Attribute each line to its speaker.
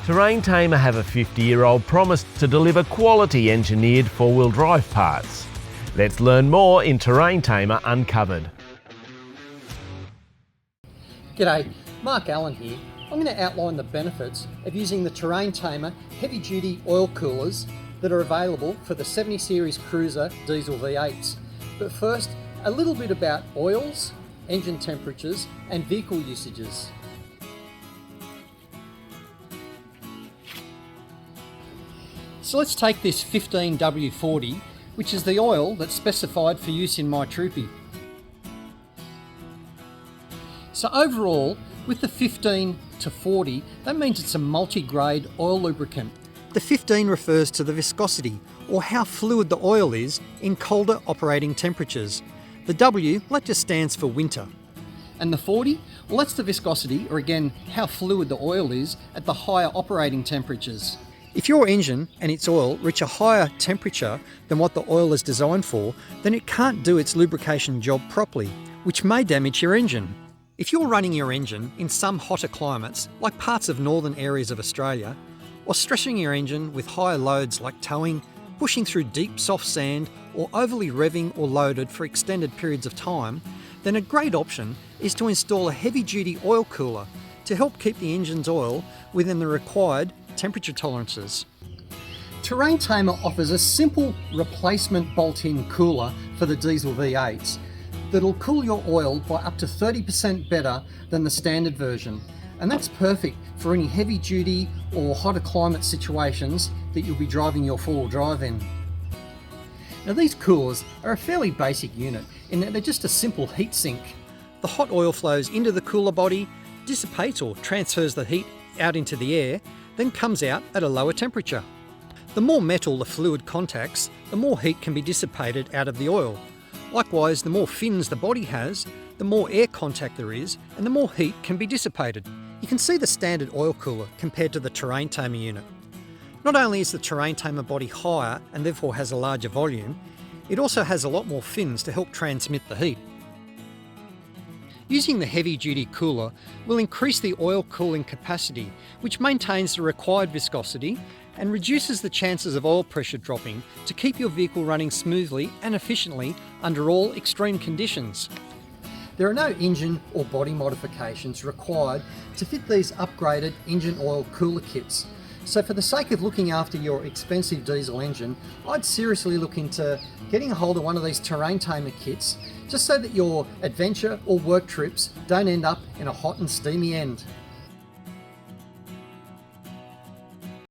Speaker 1: Terrain Tamer have a 50-year-old promise to deliver quality engineered four-wheel drive parts. Let's learn more in Terrain Tamer Uncovered.
Speaker 2: G'day, Mark Allen here. I'm going to outline the benefits of using the Terrain Tamer heavy-duty oil coolers that are available for the 70 Series Cruiser diesel V8s. But first, a little bit about oils, engine temperatures and vehicle usages. So let's take this 15W40, which is the oil that's specified for use in my Troopy. So overall, with the 15 to 40, that means it's a multi-grade oil lubricant. The 15 refers to the viscosity, or how fluid the oil is in colder operating temperatures. The W, that just stands for winter. And the 40, well, that's the viscosity, or again, how fluid the oil is at the higher operating temperatures. If your engine and its oil reach a higher temperature than what the oil is designed for, then it can't do its lubrication job properly, which may damage your engine. If you're running your engine in some hotter climates, like parts of northern areas of Australia, or stressing your engine with higher loads like towing, pushing through deep soft sand, or overly revving or loaded for extended periods of time, then a great option is to install a heavy-duty oil cooler to help keep the engine's oil within the required temperature tolerances. Terrain Tamer offers a simple replacement bolt-in cooler for the diesel V8s that'll cool your oil by up to 30% better than the standard version. And that's perfect for any heavy duty or hotter climate situations that you'll be driving your four-wheel drive in. Now these coolers are a fairly basic unit in that they're just a simple heat sink. The hot oil flows into the cooler body, dissipates or transfers the heat out into the air, then comes out at a lower temperature. The more metal the fluid contacts, the more heat can be dissipated out of the oil. Likewise, the more fins the body has, the more air contact there is, and the more heat can be dissipated. You can see the standard oil cooler compared to the Terrain Tamer unit. Not only is the Terrain Tamer body higher and therefore has a larger volume, it also has a lot more fins to help transmit the heat. Using the heavy-duty cooler will increase the oil cooling capacity, which maintains the required viscosity and reduces the chances of oil pressure dropping to keep your vehicle running smoothly and efficiently under all extreme conditions. There are no engine or body modifications required to fit these upgraded engine oil cooler kits. So for the sake of looking after your expensive diesel engine, I'd seriously look into getting a hold of one of these Terrain Tamer kits, just so that your adventure or work trips don't end up in a hot and steamy end.